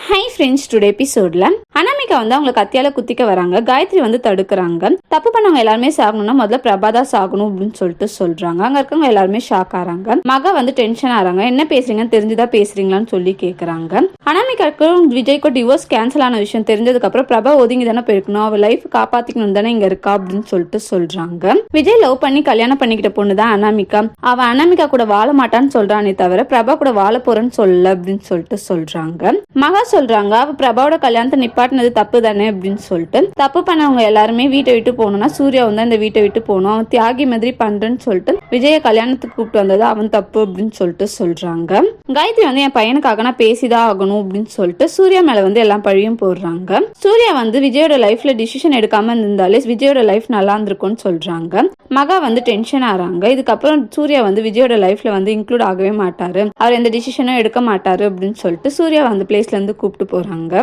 Hi friends, today எபிசோட்ல அனாமிகா வந்து அவங்களை கத்தியால குத்திக்க வராங்க. காயத்ரி வந்து தடுக்கிறாங்க. தப்பு பண்ணவங்க எல்லாருமே சாகணும்னா முதல்ல பிரபா தான் சாகணும் அப்படின்னு சொல்லிட்டு சொல்றாங்க. அங்க இருக்கவங்க எல்லாருமே ஷாக் ஆறாங்க. மகா வந்து டென்ஷன் ஆறாங்க. என்ன பேசுறீங்கன்னு தெரிஞ்சுதான் பேசுறீங்களான்னு சொல்லி கேக்குறாங்க. அனாமிகாக்கும் விஜய்க்கும் டிவோர்ஸ் கேன்சல் ஆன விஷயம் தெரிஞ்சதுக்கு அப்புறம் பிரபா ஒதுங்கி தானே போயிருக்கணும், அவ லைஃப் காப்பாத்திக்கணும் தானே இங்க இருக்கா அப்படின்னு சொல்லிட்டு சொல்றாங்க. விஜய் லவ் பண்ணி கல்யாணம் பண்ணிக்கிட்ட பொண்ணுதான் அனாமிகா. அவ அனாமிகா கூட வாழ மாட்டான்னு சொல்றானே தவிர பிரபா கூட வாழ போறேன்னு சொல்லல அப்படின்னு சொல்லிட்டு சொல்றாங்க. மகா சொல்றாங்க, அவ பிரபாவோட கல்யாணத்தை நிப்பாட்டினது தப்பு தானே அப்படின்னு சொல்லிட்டு. தப்பு பண்ணவங்க எல்லாருமே வீட்டை விட்டு போகணும்னா சூர்யா வந்து இந்த வீட்டை விட்டு போகணும், அவன் தியாகி மாதிரி பண்றேன்னு சொல்லிட்டு விஜய கல்யாணத்துக்கு கூப்பிட்டு வந்தது அவன் தப்பு அப்படின்னு சொல்லிட்டு சொல்றாங்க. காயத்ரி வந்து என் பையனுக்காக நான் பேசிதான் ஆகணும் அப்படின்னு சொல்லிட்டு சூர்யா மேல வந்து எல்லாம் பழியும் போடுறாங்க. சூர்யா வந்து விஜயோட லைஃப்ல டிசிஷன் எடுக்காம இருந்தாலே விஜயோட லைஃப் நல்லா இருந்திருக்கும்னு சொல்றாங்க. மகா வந்து டென்ஷன் ஆறாங்க. இதுக்கப்புறம் சூர்யா வந்து விஜயோட லைஃப்ல வந்து இன்க்ளூட் ஆகவே மாட்டாரு, அவர் எந்த டிசிஷனும் எடுக்க மாட்டாரு அப்படின்னு சொல்லிட்டு சூர்யா வந்து பிளேஸ்ல இருந்து கூப்பிட்டு போறாங்க.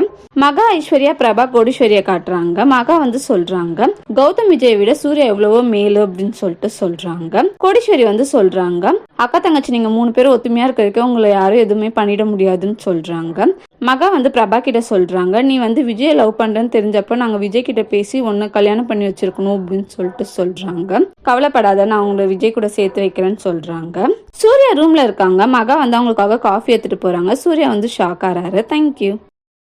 மகா ஐஸ்வர்யா பிரபா கோடீஸ்வரியா காட்டுறாங்க. மகா வந்து சொல்றாங்க, கௌதம் விஜயை விட சூர்யா எவ்வளவோ மேலு அப்படின்னு சொல்லிட்டு சொல்றாங்க. கோடீஸ்வரி வந்து சொல்றாங்க, அக்கா தங்கச்சி நீங்க 3 பேரும் ஒத்துமையா இருக்க வரைக்கும் உங்களை யாரும் எதுவுமே பண்ணிட முடியாதுன்னு சொல்றாங்க. மகா வந்து பிரபா கிட்ட சொல்றாங்க, நீ வந்து விஜய லவ் பண்றேன்னு தெரிஞ்சப்ப நாங்க விஜய் கிட்ட பேசி உன்னை கல்யாணம் பண்ணி வச்சிருக்கணும் அப்படின்னு சொல்லிட்டு சொல்றாங்க. கவலைப்படாத, நான் உங்களை விஜய் கூட சேர்த்து வைக்கிறேன்னு சொல்றாங்க. சூர்யா ரூம்ல இருக்காங்க. மகா வந்து அவங்களுக்காக காஃபி எடுத்துட்டு போறாங்க. சூர்யா வந்து ஷாக் ஆறாரு. தேங்க்யூ.